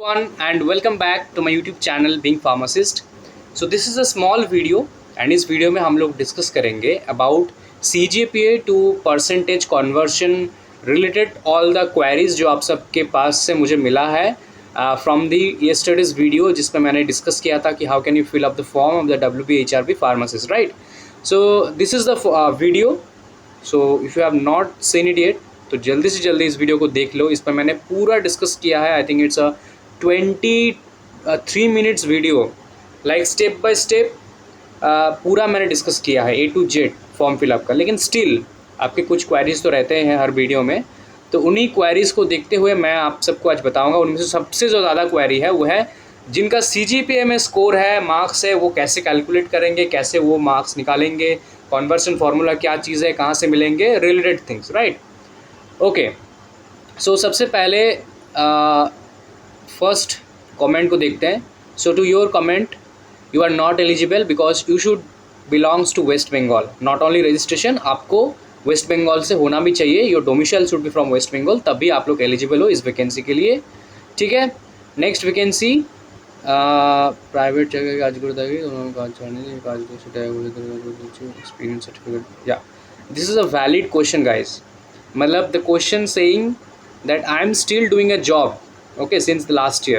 Everyone and welcome back to my YouTube channel Being Pharmacist. So this is a small video and इस video में हम लोग discuss करेंगे about CGPA to percentage conversion related all the queries जो आप सबके पास से मुझे मिला है फ्रॉम दी यस्टरडेज वीडियो जिसमें मैंने डिस्कस किया था कि how can you fill up the form of the WBHRB pharmacist, right. So this is the video. So if you have not seen it yet तो जल्दी से जल्दी इस वीडियो को देख लो. इस पर मैंने पूरा डिस्कस किया है. I think it's a 23 minutes video, like step by step पूरा मैंने डिस्कस किया है A to Z form fill up का. लेकिन स्टिल आपके कुछ क्वेरीज तो रहते हैं हर वीडियो में, तो उन्हीं क्वेरीज़ को देखते हुए मैं आप सबको आज बताऊंगा. उनमें से सबसे जो ज़्यादा क्वेरी है वो है जिनका CGPA में स्कोर है, मार्क्स है, वो कैसे कैलकुलेट करेंगे, कैसे वो मार्क्स निकालेंगे, कन्वर्सन फार्मूला क्या चीज़ है, कहाँ से मिलेंगे, related things, right. Okay, so सबसे पहले फर्स्ट कमेंट को देखते हैं. So to your comment, you are not eligible because you should belongs to West Bengal. Not only registration, आपको वेस्ट बंगाल से होना भी चाहिए. Your domicile should be from waste Bengal, तभी आप लोग एलिजिबल हो इस वैकेंसी के लिए, ठीक है. नेक्स्ट वैकेंसी प्राइवेट जगह काज करता है experience certificate. Yeah this is a valid question guys. मतलब the question saying that I am still doing a job, okay, since the last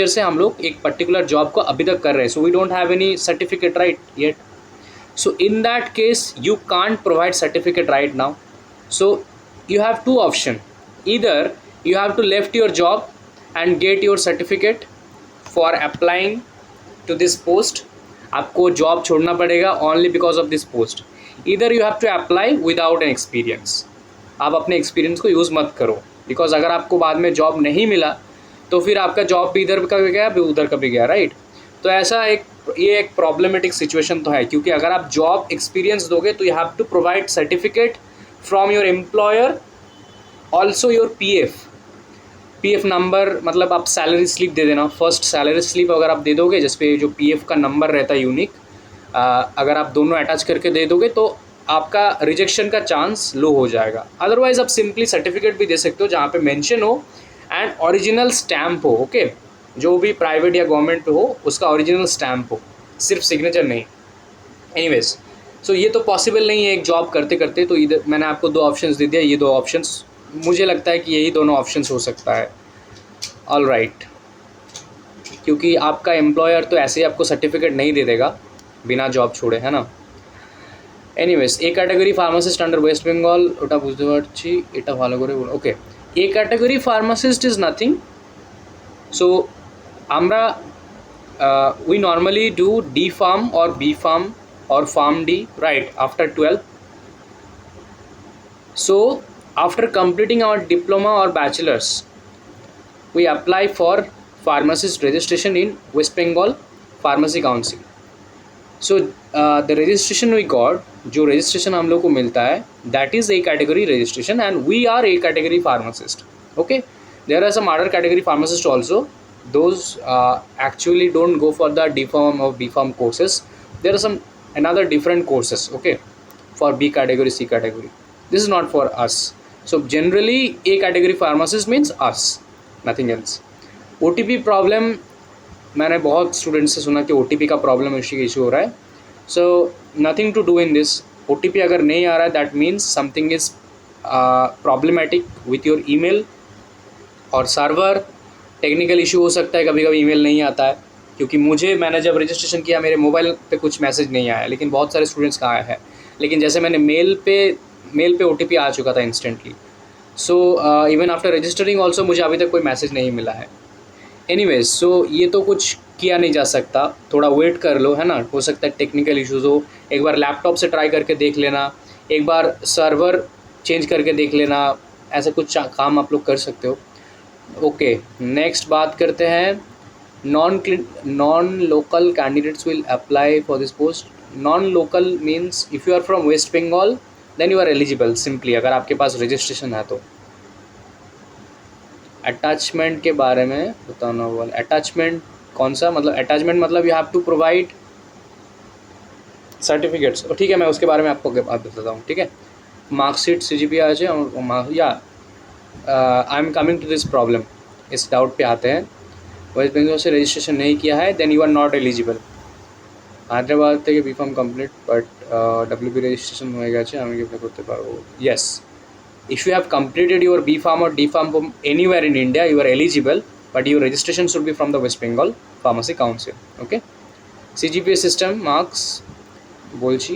year से हम लोग एक पर्टिकुलर जॉब को अभी तक कर रहे हैं. So we don't have any certificate right yet. So in that case you can't provide certificate right now. So you have two option. Either you have to left your job and get your certificate for applying to this post. आपको job छोड़ना पड़ेगा only because of this post. Either you have to apply without an experience. आप अपने experience को use मत करो, because अगर आपको बाद में जॉब नहीं मिला तो फिर आपका जॉब भी इधर का भी गया भी उधर का भी गया, राइट. तो ऐसा ये एक प्रॉब्लमेटिक सिचुएशन तो है, क्योंकि अगर आप जॉब एक्सपीरियंस दोगे तो you have to provide certificate from your employer, also your PF number. मतलब आप सैलरी स्लिप दे देना. फर्स्ट सैलरी स्लिप अगर आप दे दोगे जिस पे जो पीएफ का नंबर रहता है यूनिक, अगर आप दोनों अटैच करके दे दोगे तो आपका रिजेक्शन का चांस लो हो जाएगा. अदरवाइज आप सिंपली सर्टिफिकेट भी दे सकते हो जहाँ पे मेंशन हो एंड ओरिजिनल स्टैम्प हो, ओके. जो भी प्राइवेट या गवर्नमेंट पे हो उसका ओरिजिनल स्टैम्प हो, सिर्फ सिग्नेचर नहीं. एनीवेज, सो ये तो पॉसिबल नहीं है एक जॉब करते करते. तो इधर मैंने आपको दो ऑप्शंस दे दिया. ये दो ऑप्शंस मुझे लगता है कि यही दोनों ऑप्शंस हो सकता है. ऑल राइट, क्योंकि आपका एम्प्लॉयर तो ऐसे ही आपको सर्टिफिकेट नहीं दे देगा बिना जॉब छोड़े, है ना. Anyways, A category pharmacist under West Bengal ওটা বুঝতে পারছি, এটা ভালো করে বলো. Okay, A category pharmacist is nothing. So আমরা we normally do D farm or B farm or farm D, right, after 12. So after completing our diploma or bachelor's we apply for pharmacist registration in West Bengal Pharmacy Council. So the registration we got, जो registration हम लोग को मिलता है, that is A category registration and we are A category pharmacist, okay. There are some other category pharmacists also. Those actually don't go for the D farm or B farm courses. There are some another different courses, okay, for B category, C category. This is not for us. So generally A category pharmacist means us, nothing else. OTP problem, मैंने बहुत students से सुना कि OTP का problem issue हो रहा है. So nothing to do in this. OTP अगर नहीं आ रहा है that means something is problematic with your email और सर्वर. टेक्निकल इशू हो सकता है, कभी कभी ईमेल नहीं आता है. क्योंकि मैंने जब रजिस्ट्रेशन किया मेरे मोबाइल पे कुछ मैसेज नहीं आया, लेकिन बहुत सारे स्टूडेंट्स का आया है. लेकिन जैसे मैंने मेल पे OTP आ चुका था instantly. So even after registering also मुझे अभी तक कोई मैसेज नहीं मिला है. एनीवेज, सो ये तो कुछ किया नहीं जा सकता. थोड़ा वेट कर लो, है ना. हो सकता है टेक्निकल इश्यूज़ हो. एक बार लैपटॉप से ट्राई करके देख लेना, एक बार सर्वर चेंज करके देख लेना. ऐसा कुछ काम आप लोग कर सकते हो. ओके, नेक्स्ट बात करते हैं. Non local candidates will apply for this post. Non local means if you are from waste Bengal then you are eligible simply, अगर आपके पास रजिस्ट्रेशन है तो. अटैचमेंट के बारे में बताना वाला. अटैचमेंट कौन सा, मतलब अटैचमेंट मतलब you have to provide certificates. ठीक है, मैं उसके बारे में आपको बात बताता हूँ, ठीक है. मार्कशीट CGPA आ जाए या I am coming to this problem. इस डाउट पे आते हैं. वेस्ट बंगाल से रजिस्ट्रेशन नहीं किया है then you are not eligible. Hyderabad থেকে B Pharm complete but WB registration হয়ে গেছে, আমি কি অ্যাপ্লাই করতে পারবো? Yes, if you have completed your B Farm or D Farm from anywhere in India, you are eligible, but your registration should be from the West Bengal Pharmacy Council. Okay, CGPA system marks বলছি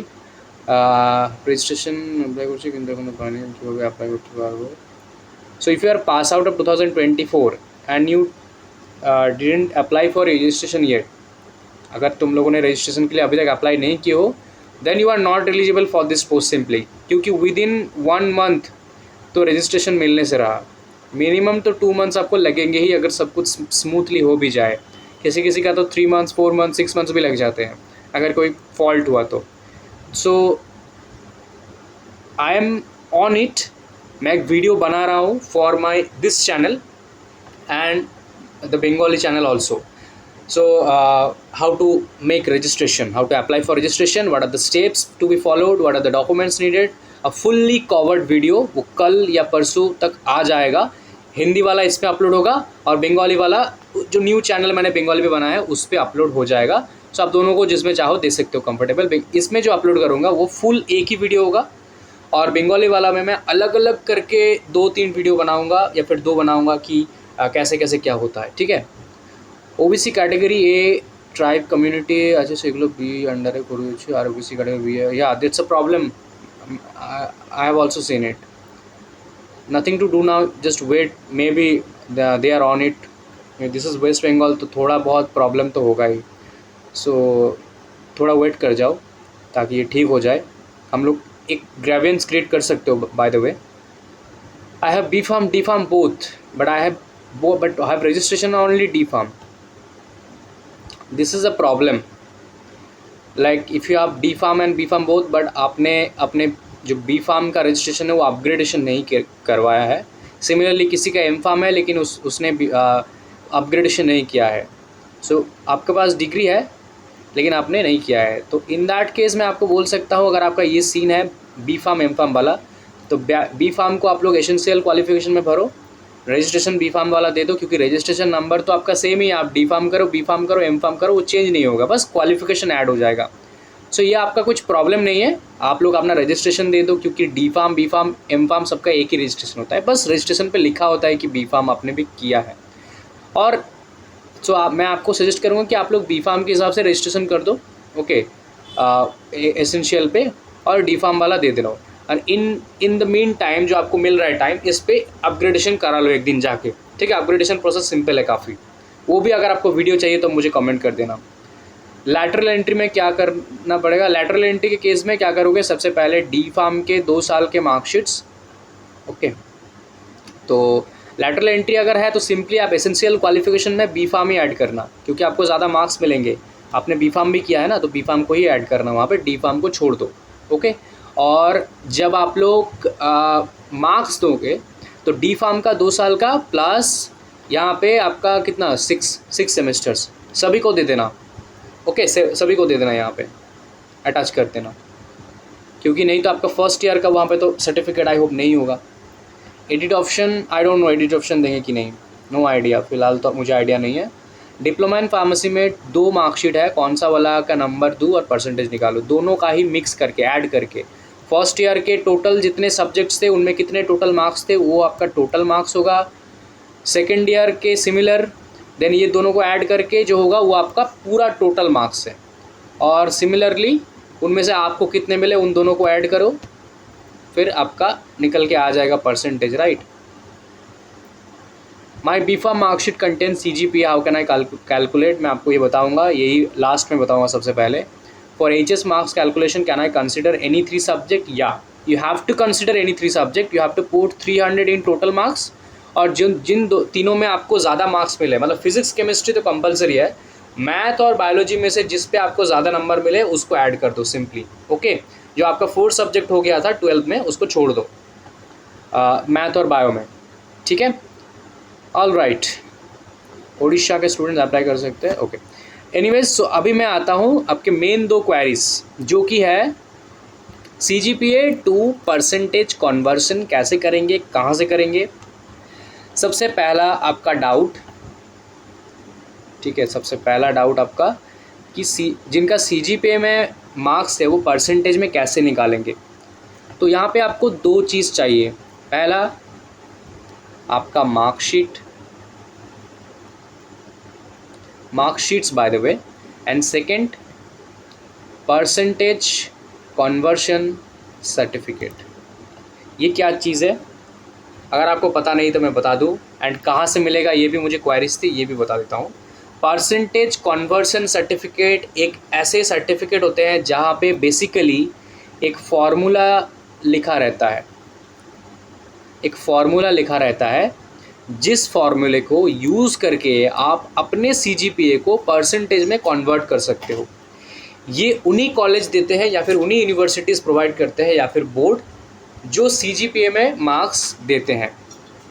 registration apply করছি কিন্তু এখনো পাইনি, কীভাবে apply করতে পারবো? So if you are pass out of 2024 and you didn't apply for registration yet, अगर तुम लोगों ने रजिस्ट्रेशन के लिए अभी तक अप्लाई नहीं किए हो then you are not eligible for this post simply, क्योंकि विद इन 1 मंथ तो रजिस्ट्रेशन मिलने से रहा, मिनिमम तो 2 मंथ्स आपको लगेंगे ही अगर सब कुछ स्मूथली हो भी जाए। किसी किसी का तो 3 मंथ्स 4 मंथ्स 6 मंथ्स भी लग जाते हैं अगर कोई फॉल्ट हुआ तो। सो आई एम ऑन इट, मैं एक वीडियो बना रहा हूँ for my this channel and the Bengali channel also. So how to make registration, how to apply for registration, what are the steps to be followed, what are the documents needed, a fully covered video वो कल या परसों तक आ जाएगा। हिंदी वाला इस पर upload होगा और बंगाली वाला जो न्यू चैनल मैंने बंगाली पे बनाया है उस पर अपलोड हो जाएगा। सो आप दोनों को जिसमें चाहो दे सकते हो कंफर्टेबल। इसमें जो अपलोड करूँगा वो फुल एक ही वीडियो होगा और बंगाली वाला में मैं अलग अलग करके 2-3 वीडियो बनाऊँगा या फिर 2 बनाऊँगा कि कैसे कैसे क्या होता है। ठीक है, OBC category A tribe community আছে সেগুলো বি আন্ডারে করেছি, আর OBC category B, yeah that's a problem, I have also seen it. Nothing to do now, just wait, maybe they are on it. This is West Bengal तो थोड़ा बहुत problem तो होगा ही, सो थोड़ा वेट कर जाओ ताकि ये ठीक हो जाए। हम लोग एक ग्रेवियंस क्रिएट कर सकते हो। By the way I have B pharm D pharm both, but I have registration only D pharm. This is a problem, like if you have D pharm and B pharm both, but आपने अपने जो B farm का registration है वो upgradation नहीं करवाया है। Similarly किसी का एम फार्म है लेकिन उसने अपग्रेडेशन नहीं किया है। सो आपके पास डिग्री है लेकिन आपने नहीं किया है, तो इन दैट केस मैं आपको बोल सकता हूँ अगर आपका ये सीन है बी फार्म एम फार्म वाला, तो बी फार्म को आप लोग एसेंशियल क्वालिफिकेशन में भरो, रजिस्ट्रेशन बी फार्म वाला दे दो, क्योंकि रजिस्ट्रेशन नंबर तो आपका सेम ही है। आप डी फार्म करो, बी फार्म करो, एम फार्म करो, वो चेंज नहीं होगा, बस क्वालिफिकेशन ऐड हो जाएगा। सो ये आपका कुछ प्रॉब्लम नहीं है, आप लोग अपना रजिस्ट्रेशन दे दो, क्योंकि D pharm B pharm M pharm सबका एक ही रजिस्ट्रेशन होता है, बस रजिस्ट्रेशन पे लिखा होता है कि बी फार्म आपने भी किया है। और सो मैं आपको सजेस्ट करूँगा कि आप लोग बी फार्म के हिसाब से रजिस्ट्रेशन कर दो, ओके, एसेंशियल पे, और डी फार्म वाला दे देना। और इन द मीन टाइम जो आपको मिल रहा है टाइम, इस पर अपग्रेडेशन करा लो एक दिन जाके, ठीक है। अपग्रेडेशन प्रोसेस सिंपल है काफ़ी, वो भी अगर आपको वीडियो चाहिए तो मुझे कमेंट कर देना। लैटरल एंट्री में क्या करना पड़ेगा? लैटरल एंट्री के केस में क्या करोगे, सबसे पहले डी फार्म के 2 साल के मार्कशीट्स, ओके। तो लैटरल एंट्री अगर है तो सिंपली आप एसेंशियल क्वालिफिकेशन में बी फार्म ही ऐड करना, क्योंकि आपको ज़्यादा मार्क्स मिलेंगे। आपने बी फार्म भी किया है ना, तो बी फार्म को ही ऐड करना, वहाँ पे डी फार्म को छोड़ दो, ओके। और जब आप लोग मार्क्स दोगे तो डी फार्म का 2 साल का प्लस यहाँ पे आपका कितना 6 सेमेस्टर्स सभी को दे देना, ओके, सभी को दे देना, यहाँ पे अटैच कर देना, क्योंकि नहीं तो आपका फर्स्ट ईयर का वहाँ पे तो सर्टिफिकेट आई होप नहीं होगा। Edit option I don't know, edit option देंगे कि नहीं, नो आइडिया, फिलहाल तो मुझे आइडिया नहीं है। डिप्लोमा इन फार्मेसी में 2 मार्कशीट है, कौन सा वाला का नंबर दूँ और परसेंटेज निकालो, दोनों का ही मिक्स करके ऐड करके फर्स्ट ईयर के टोटल जितने सब्जेक्ट्स थे उनमें कितने टोटल मार्क्स थे वो आपका टोटल मार्क्स होगा। सेकेंड ईयर के सिमिलर, देन ये दोनों को ऐड करके जो होगा वो आपका पूरा टोटल मार्क्स है। और सिमिलरली उनमें से आपको कितने मिले उन दोनों को ऐड करो, फिर आपका निकल के आ जाएगा percentage, right. My B pharm marksheet contain CGPA, how can I calculate, मैं आपको ये बताऊँगा, यही लास्ट में बताऊँगा सबसे पहले। For HS marks calculation, can I consider any 3 subject? Yeah, you have to consider any 3 subject. You have to put 300 in total marks. और जिन तीनों में आपको ज़्यादा मार्क्स मिले, मतलब फिजिक्स केमिस्ट्री तो कंपलसरी है, मैथ और बायोलॉजी में से जिस पे आपको ज़्यादा नंबर मिले उसको ऐड कर दो सिंपली, ओके। जो आपका 4th सब्जेक्ट हो गया था 12th में उसको छोड़ दो मैथ और बायो में, ठीक है। ऑल राइट, उड़ीसा के स्टूडेंट्स अप्लाई कर सकते हैं, ओके। एनीवेज, सो अभी मैं आता हूँ आपके मेन 2 क्वेरीज, जो कि है CGPA टू परसेंटेज कन्वर्सन कैसे करेंगे, कहाँ से करेंगे। सबसे पहला आपका डाउट, ठीक है, सबसे पहला डाउट आपका कि जिनका CGPA में मार्क्स है वो परसेंटेज में कैसे निकालेंगे। तो यहाँ पे आपको दो चीज़ चाहिए। पहला आपका marksheets bye the way, and second percentage conversion certificate. ये क्या चीज़ है, अगर आपको पता नहीं तो मैं बता दूं, एंड कहाँ से मिलेगा ये भी मुझे क्वेरीज थी, ये भी बता देता हूँ। परसेंटेज कन्वर्शन सर्टिफिकेट एक ऐसे सर्टिफिकेट होते हैं जहाँ पे बेसिकली एक फार्मूला लिखा रहता है, जिस फार्मूले को यूज़ करके आप अपने CGPA को परसेंटेज में कन्वर्ट कर सकते हो। ये उन्हीं कॉलेज देते हैं या फिर उन्हीं यूनिवर्सिटीज़ प्रोवाइड करते हैं या फिर बोर्ड जो CGPA में मार्क्स देते हैं,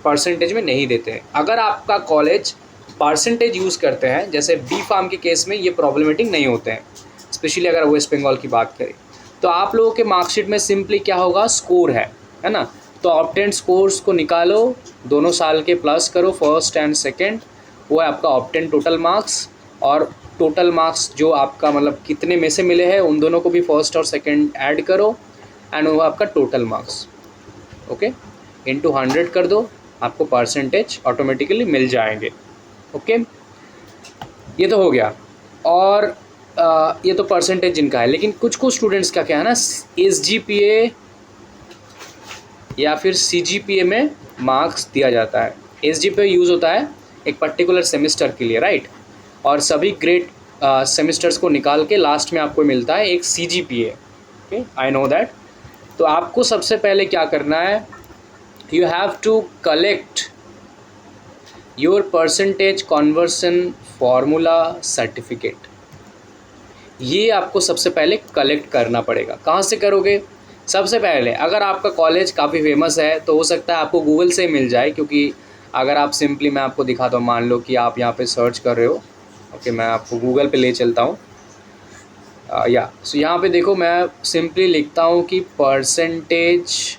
परसेंटेज में नहीं देते हैं। अगर आपका कॉलेज परसेंटेज यूज़ करते हैं, जैसे B.Pharm के केस में ये प्रॉब्लमेटिक नहीं होते हैं, स्पेशली अगर वेस्ट बंगाल की बात करें, तो आप लोगों के मार्कशीट में सिंपली क्या होगा, स्कोर है ना। तो ऑब्टेन स्कोर्स को निकालो, दोनों साल के प्लस करो, फर्स्ट एंड सेकेंड, वो है आपका ऑब्टेन टोटल मार्क्स। और टोटल मार्क्स जो आपका मतलब कितने में से मिले हैं उन दोनों को भी फर्स्ट और सेकेंड ऐड करो, एंड वो आपका टोटल मार्क्स, ओके, इंटू 100 कर दो, आपको परसेंटेज ऑटोमेटिकली मिल जाएंगे। ओके, ये तो हो गया। और ये तो परसेंटेज जिनका है, लेकिन कुछ स्टूडेंट्स का क्या है ना, SGPA या फिर CGPA में मार्क्स दिया जाता है। SGPA यूज़ होता है एक पर्टिकुलर सेमेस्टर के लिए, राइट, और सभी ग्रेड सेमेस्टर्स को निकाल के लास्ट में आपको मिलता है एक CGPA। Okay, I know that. तो आपको सबसे पहले क्या करना है, you have to collect your percentage conversion formula certificate. ये आपको सबसे पहले कलेक्ट करना पड़ेगा। कहाँ से करोगे, सबसे पहले अगर आपका कॉलेज काफ़ी फेमस है तो हो सकता है आपको गूगल से मिल जाए, क्योंकि अगर आप सिंपली, मैं आपको दिखाता हूँ, मान लो कि आप यहाँ पे सर्च कर रहे हो, ओके, मैं आपको गूगल पे ले चलता हूँ। सो यहाँ पे देखो, मैं सिंपली लिखता हूँ कि परसेंटेज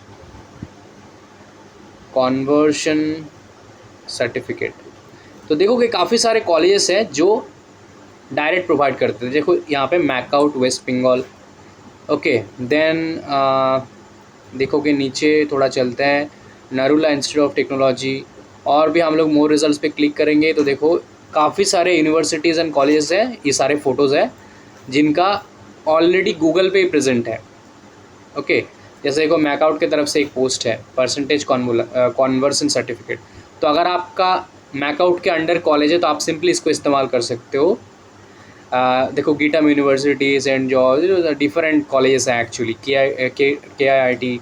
कन्वर्शन सर्टिफिकेट, तो देखो कि काफ़ी सारे कॉलेजेस हैं जो डायरेक्ट प्रोवाइड करते हैं। देखो यहाँ पे MAKAUT waste Bengal, okay, then देखो कि नीचे थोड़ा चलते हैं, नरुला इंस्टीट्यूट ऑफ टेक्नोलॉजी, और भी हम लोग मोर रिजल्ट्स पे क्लिक करेंगे तो देखो काफ़ी सारे यूनिवर्सिटीज़ एंड कॉलेजेस हैं। ये सारे फ़ोटोज़ हैं जिनका ऑलरेडी गूगल पे ही प्रेजेंट है। ओके, जैसे देखो मैकआउट की तरफ से एक पोस्ट है, परसेंटेज कन्वर्सन सर्टिफिकेट। तो अगर आपका मैकआउट के अंडर कॉलेज है तो आप सिंपली इसको इस्तेमाल कर सकते हो। देखो GITAM university, Saint George, different colleges हैं एक्चुअली, KIIT,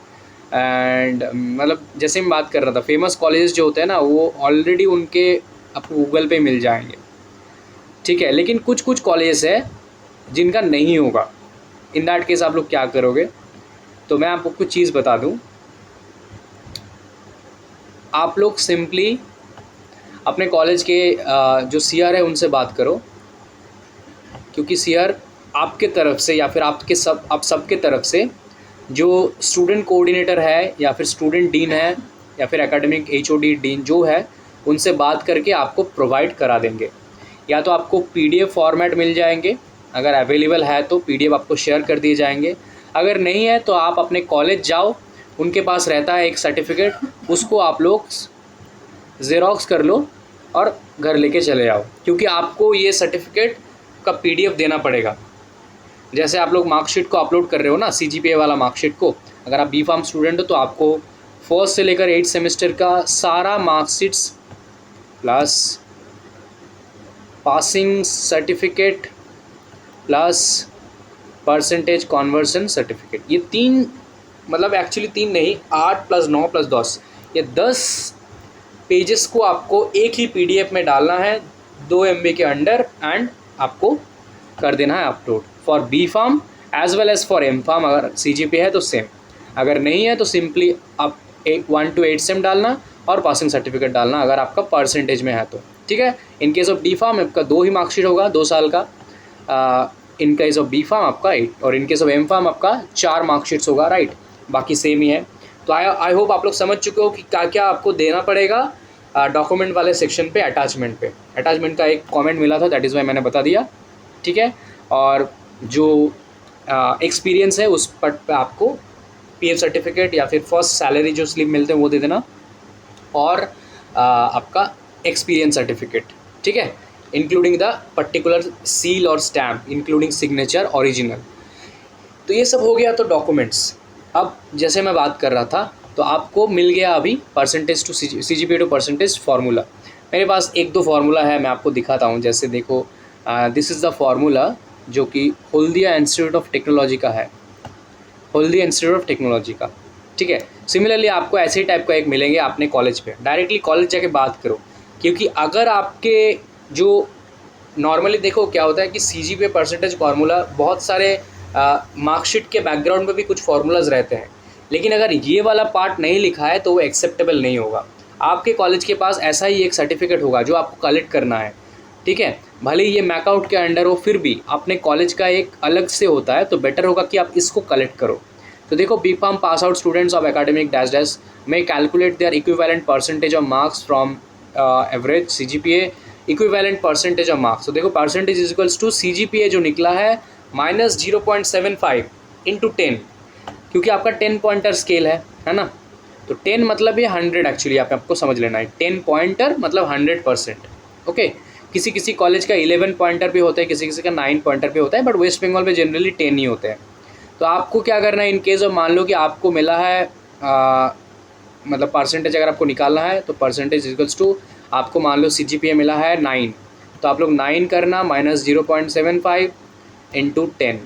एंड मतलब जैसे मैं बात कर रहा था, फेमस कॉलेजेस जो होते हैं ना वो ऑलरेडी उनके आपको गूगल पे मिल जाएंगे, ठीक है। लेकिन कुछ कॉलेजेस है जिनका नहीं होगा। इन दैट केस आप लोग क्या करोगे, तो मैं आपको कुछ चीज़ बता दूं। आप लोग सिंपली अपने कॉलेज के जो CR है उनसे बात करो, क्योंकि CR आपके तरफ से या फिर आप सबके तरफ से जो स्टूडेंट कोऑर्डिनेटर है या फिर स्टूडेंट डीन है या फिर एकेडमिक HOD डीन जो है, उनसे बात करके आपको प्रोवाइड करा देंगे। या तो आपको PDF फॉर्मेट मिल जाएंगे, अगर अवेलेबल है तो PDF आपको शेयर कर दिए जाएंगे। अगर नहीं है तो आप अपने कॉलेज जाओ, उनके पास रहता है एक सर्टिफिकेट, उसको आप लोग ज़ेरॉक्स कर लो और घर लेके चले जाओ, क्योंकि आपको ये सर्टिफिकेट का PDF देना पड़ेगा। जैसे आप लोग मार्कशीट को अपलोड कर रहे हो ना, CGPA वाला मार्कशीट को, अगर आप B.Pharm स्टूडेंट हो तो आपको फर्स्ट से लेकर 8 सेमेस्टर का सारा marksheets plus passing certificate plus percentage conversion certificate, ये 3, मतलब एक्चुअली 3 नहीं, 8 + 9 + 10, ये 10 पेजेस को आपको एक ही PDF में डालना है 2 MB के अंडर, एंड आपको कर देना है upload for B.Pharm as well as for M.Pharm। अगर CGPA है तो सेम, अगर नहीं है तो सिंपली आप 1 to 8 सेम डालना और पासिंग सर्टिफिकेट डालना अगर आपका परसेंटेज में है तो, ठीक है। इन केस ऑफ D.Pharm आपका 2 ही मार्कशीट होगा 2 साल का, इन केस ऑफ B.Pharm आपका 8, और इन केस ऑफ M.Pharm आपका 4 मार्कशीट्स होगा, राइट, बाकी सेम ही है। तो आई होप आप लोग समझ चुके हो कि क्या क्या आपको देना पड़ेगा डॉक्यूमेंट वाले सेक्शन पे अटैचमेंट का एक कमेंट मिला था, दैट इज़ वाई मैंने बता दिया, ठीक है। और जो एक्सपीरियंस है उस पर आपको पीएफ सर्टिफिकेट या फिर फर्स्ट सैलरी जो स्लिप मिलते हैं वो दे देना, और आपका एक्सपीरियंस सर्टिफिकेट, ठीक है, इंक्लूडिंग द पर्टिकुलर सील और स्टैम्प इंक्लूडिंग सिग्नेचर ओरिजिनल। तो ये सब हो गया तो डॉक्यूमेंट्स। अब जैसे मैं बात कर रहा था तो आपको मिल गया अभी percentage to CGPA to percentage formula. मेरे पास एक दो फार्मूला है, मैं आपको दिखाता हूँ। जैसे देखो, दिस इज़ द फार्मूला जो कि हल्दिया इंस्टीट्यूट ऑफ टेक्नोलॉजी का है, हल्दिया इंस्टीट्यूट ऑफ टेक्नोलॉजी का, ठीक है। सिमिलरली आपको ऐसे ही टाइप का एक मिलेंगे अपने कॉलेज पे, डायरेक्टली कॉलेज जाके बात करो, क्योंकि अगर आपके जो नॉर्मली देखो क्या होता है कि CGPA परसेंटेज फार्मूला बहुत सारे मार्कशीट के बैकग्राउंड में भी कुछ फार्मूलाज रहते हैं, लेकिन अगर ये वाला पार्ट नहीं लिखा है तो वो एक्सेप्टेबल नहीं होगा। आपके कॉलेज के पास ऐसा ही एक सर्टिफिकेट होगा जो आपको कलेक्ट करना है, ठीक है। भले ही ये मैकआउट के अंडर हो, फिर भी अपने कॉलेज का एक अलग से होता है, तो बेटर होगा कि आप इसको कलेक्ट करो। तो देखो, B.Pharm pass out students of academic dash dash में calculate their equivalent percentage of marks from average CGPA equivalent percentage of marks. तो देखो, percentage is equals to CGPA जो निकला है -0.75 इंटू 10, क्योंकि आपका 10 पॉइंटर स्केल है ना। तो 10 मतलब ये 100, एक्चुअली आपको समझ लेना है, 10 पॉइंटर मतलब 100%, ओके। किसी किसी कॉलेज का 11 पॉइंटर भी होता है, किसी किसी का 9 पॉइंटर भी होता है, बट वेस्ट बंगाल में जनरली 10 ही होते हैं। तो आपको क्या करना है, इन केस ऑफ मान लो कि आपको मिला है मतलब परसेंटेज अगर आपको निकालना है तो परसेंटेज इक्वल्स टू, आपको मान लो CGPA मिला है 9, तो आप लोग 9 करना -0.75 इंटू 10,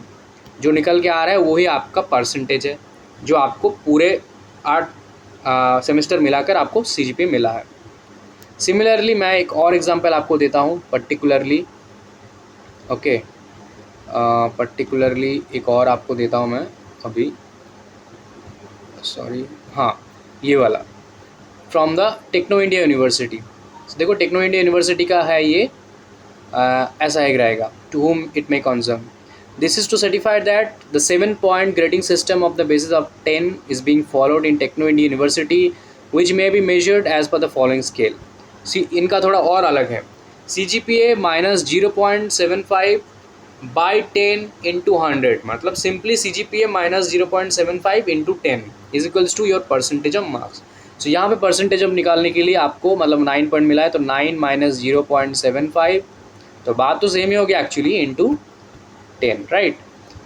जो निकल के आ रहा है वही आपका परसेंटेज है, जो आपको पूरे 8 सेमेस्टर मिलाकर आपको CGPA मिला है। सिमिलरली मैं एक और एग्जांपल आपको देता हूँ पर्टिकुलरली, ओके, पर्टिकुलरली एक और आपको देता हूँ मैं अभी, सॉरी, हाँ, ये वाला from the Techno India University. देखो, टेक्नो इंडिया यूनिवर्सिटी का है ये, ऐसा एक रहेगा, to whom it may concern. This is to certify that the 7-point grading system of the basis of 10 is being followed in Techno India University, which may be measured as per the following scale. See, इनका थोड़ा और अलग है, CGPA -0.75 by 10 into 100, मतलब simply CGPA -0.75 into 10 is equals to your percentage of marks. So यहाँ पे percentage अब निकालने के लिए आपको मतलब 9 पॉइंट मिला है, तो 9 - 0.75, तो बात तो सेम ही हो गया एक्चुअली, इंटू 10, राइट।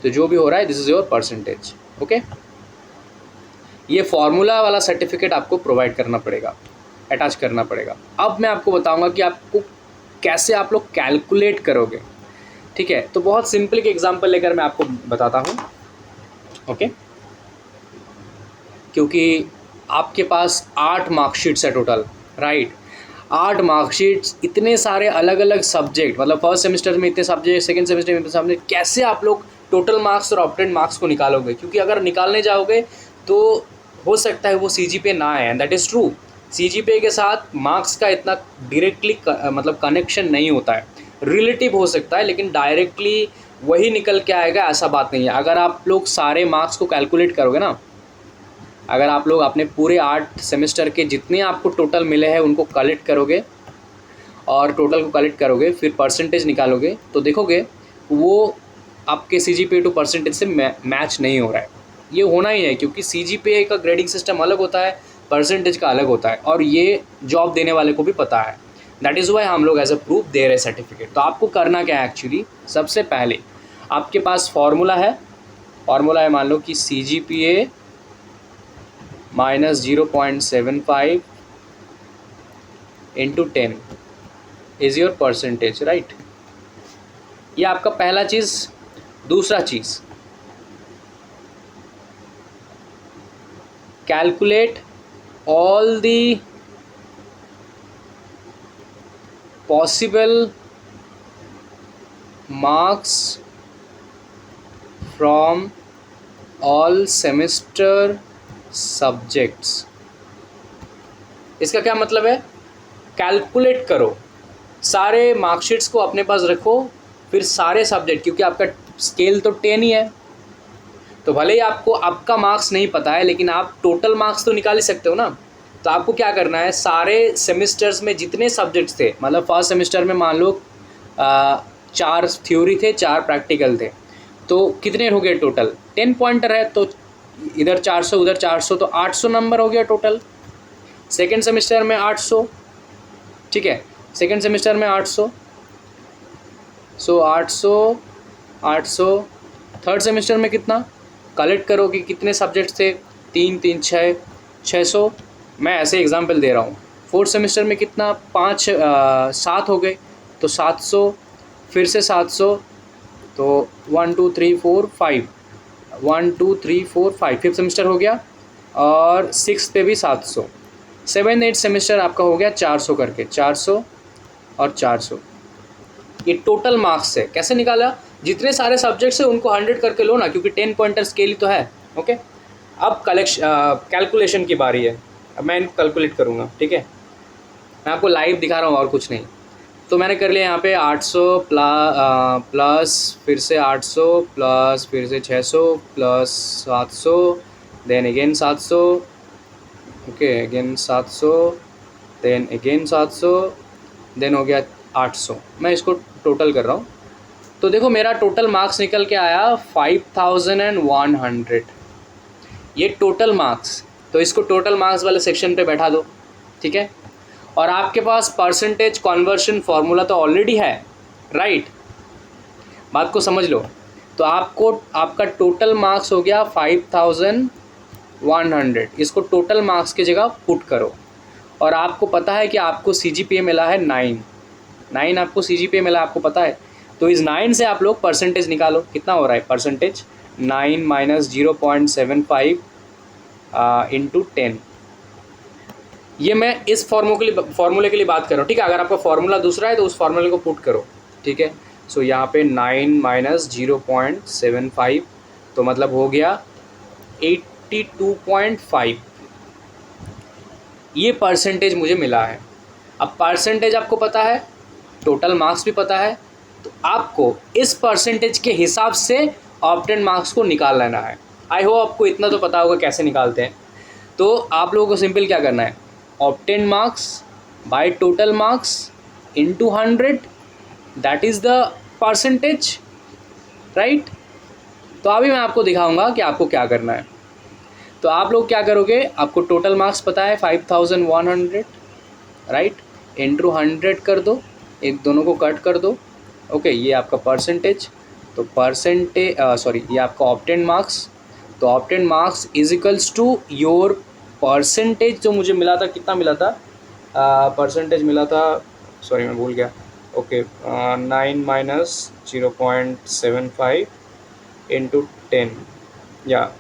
तो जो भी हो रहा है this is your percentage, okay. ये फॉर्मूला वाला सर्टिफिकेट आपको प्रोवाइड करना पड़ेगा, अटैच करना पड़ेगा। अब मैं आपको बताऊंगा कि आपको कैसे आप लोग कैलकुलेट करोगे, ठीक है। तो बहुत सिंपल एक एग्जांपल लेकर मैं आपको बताता हूँ, ओके। क्योंकि आपके पास 8 मार्कशीट्स है टोटल, राइट। 8 मार्कशीट्स, इतने सारे अलग अलग सब्जेक्ट, मतलब फर्स्ट सेमेस्टर में इतने सब्जेक्ट, सेकंड सेमेस्टर में इतने सब्जेक्ट, कैसे आप लोग टोटल मार्क्स और ऑब्टेंड मार्क्स को निकालोगे? क्योंकि अगर निकालने जाओगे तो हो सकता है वो CGPA ना आए, दैट इज़ ट्रू। CGPA के साथ मार्क्स का इतना डायरेक्टली मतलब कनेक्शन नहीं होता है, रिलेटिव हो सकता है, लेकिन डायरेक्टली वही निकल के आएगा ऐसा बात नहीं है। अगर आप लोग सारे मार्क्स को कैलकुलेट करोगे ना, अगर आप लोग अपने पूरे 8 सेमेस्टर के जितने आपको टोटल मिले हैं उनको कलेक्ट करोगे और टोटल को कलेक्ट करोगे, फिर परसेंटेज निकालोगे, तो देखोगे वो आपके CGPA टू परसेंटेज से मैच नहीं हो रहा है। ये होना ही है, क्योंकि CGPA का ग्रेडिंग सिस्टम अलग होता है, परसेंटेज का अलग होता है, और ये जॉब देने वाले को भी पता है। दैट इज़ वाई हम लोग एज अ प्रूफ दे रहे सर्टिफिकेट। तो आपको करना क्या है एक्चुअली, सबसे पहले आपके पास फॉर्मूला है मान लो कि CGPA -0.75 into 10 is your percentage, right. ये आपका पहला चीज़। दूसरा चीज़, calculate all the possible marks from all semester subjects. इसका क्या मतलब है, कैलकुलेट करो, सारे मार्कशीट्स को अपने पास रखो, फिर सारे सब्जेक्ट, क्योंकि आपका स्केल तो 10 ही है, तो भले ही आपको आपका मार्क्स नहीं पता है, लेकिन आप टोटल मार्क्स तो निकाल ही सकते हो ना। तो आपको क्या करना है, सारे सेमिस्टर्स में जितने सब्जेक्ट्स थे, मतलब फर्स्ट सेमिस्टर में मान लो 4 थ्योरी थे, 4 प्रैक्टिकल थे, तो कितने हो गए टोटल, 10 पॉइंटर है, तो इधर 400 उधर 400, तो 800 नंबर हो गया टोटल। सेकेंड सेमिस्टर में 800, ठीक है, सेकेंड सेमिस्टर में 800, सो 800 थर्ड सेमिस्टर में कितना, कलेक्ट करो कि कितने सब्जेक्ट्स थे, 3 3 6 600, मैं ऐसे एग्जांपल दे रहा हूँ। फोर्थ सेमेस्टर में कितना, 7 हो गए, तो 700, फिर से 700, तो 1 2 3 4 5, 1 2 3 4 5, फिफ्थ सेमेस्टर हो गया, और सिक्स पे भी 700, 7 8 सेमेस्टर आपका हो गया 400 करके, 400 और 400। ये टोटल मार्क्स है। कैसे निकाला, जितने सारे सब्जेक्ट्स हैं उनको 100 करके लो ना, क्योंकि 10 पॉइंटर स्केल ही तो है। ओके, अब कैलकुलेशन की बारी है। अब मैं इनको कैलकुलेट करूँगा, ठीक है, मैं आपको लाइव दिखा रहा हूँ और कुछ नहीं। तो मैंने कर लिया यहाँ पे 800 प्लस फिर से 800 प्लस फिर से 600 plus 700, then again 700, okay again 700, then again 700, then हो गया 800। मैं इसको टोटल कर रहा हूँ, तो देखो मेरा टोटल मार्क्स निकल के आया 5100। ये टोटल मार्क्स, तो इसको टोटल मार्क्स वाले सेक्शन पे बैठा दो, ठीक है। और आपके पास परसेंटेज कन्वर्शन फार्मूला तो ऑलरेडी है, राइट, बात को समझ लो। तो आपको आपका टोटल मार्क्स हो गया 5100, इसको टोटल मार्क्स की जगह पुट करो। और आपको पता है कि आपको CGPA मिला है 9 आपको CGPA मिला, आपको पता है। तो इस 9 से आप लोग परसेंटेज निकालो, कितना हो रहा है परसेंटेज, 9 माइनस 0.75 इंटू 10। ये मैं इस फार्मूले के लिए बात कर रहा हूँ, ठीक है। अगर आपका फार्मूला दूसरा है तो उस फार्मूले को पुट करो, ठीक है। सो यहाँ पे 9 माइनस 0.75, तो मतलब हो गया 82.5। ये परसेंटेज मुझे मिला है। अब परसेंटेज आपको पता है, टोटल मार्क्स भी पता है, तो आपको इस परसेंटेज के हिसाब से ऑब्टेन मार्क्स को निकाल लेना है। आई होप आपको इतना तो पता होगा कैसे निकालते हैं। तो आप लोगों को सिंपल क्या करना है, obtain marks by total marks into 100, that is the percentage, right. तो अभी मैं आपको दिखाऊंगा कि आपको क्या करना है। तो आप लोग क्या करोगे, आपको टोटल मार्क्स पता है 5100, राइट, इंटू 100 कर दो, एक दोनों को कट कर दो, ओके। ये आपका परसेंटेज, तो ये आपका ऑब्टेन मार्क्स। तो obtain marks is equals to your percentage, जो मुझे मिला था, कितना मिला था, परसेंटेज मिला था, सॉरी मैं भूल गया, ओके, 9 माइनस 0.75 इंटू 10, या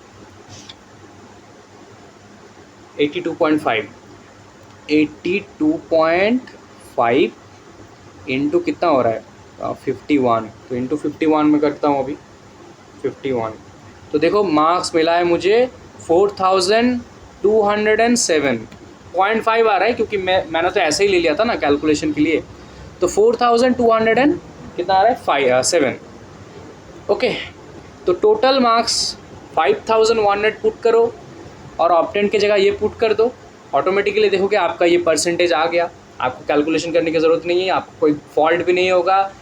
82.5 इंटू कितना हो रहा है, 51। तो इंटू 51 में करता हूँ अभी, 51। तो देखो मार्क्स मिला है मुझे 4207.5 आ रहा है, क्योंकि मैंने तो ऐसे ही ले लिया था ना कैलकुलेशन के लिए। तो 4200 एंड कितना आ रहा है, 7, ओके। तो टोटल मार्क्स 5100 पुट करो और ऑब्टेन की जगह ये पुट कर दो, ऑटोमेटिकली देखोगे आपका ये परसेंटेज आ गया। आपको कैलकुलेशन करने की ज़रूरत नहीं है, आपको कोई फॉल्ट भी नहीं होगा,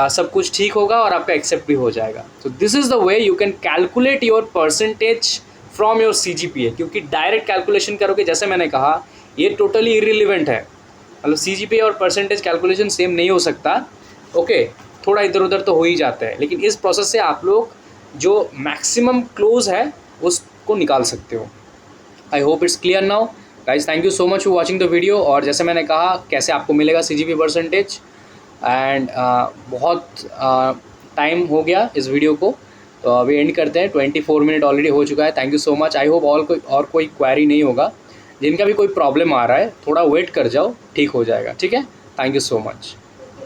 सब कुछ ठीक होगा और आपका एक्सेप्ट भी हो जाएगा। सो this is the way you can calculate your percentage from your CGPA। क्योंकि डायरेक्ट कैलकुलेशन करोगे, जैसे मैंने कहा, ये टोटली इररिलेवेंट है, मतलब CGPA और परसेंटेज कैलकुलेशन सेम नहीं हो सकता, ओके। थोड़ा इधर उधर तो हो ही जाता है, लेकिन इस प्रोसेस से आप लोग जो मैक्सिमम क्लोज है उसको निकाल सकते हो। I hope it's clear now guys. Thank you so much for watching the video. और जैसे मैंने कहा कैसे आपको मिलेगा CGPA परसेंटेज, एंड बहुत टाइम हो गया इस वीडियो को, तो अभी एंड करते हैं। 24 मिनट ऑलरेडी हो चुका है। Thank you so much. I hope कोई क्वेरी नहीं होगा। जिनका भी कोई प्रॉब्लम आ रहा है थोड़ा वेट कर जाओ, ठीक हो जाएगा, ठीक है। Thank you so much.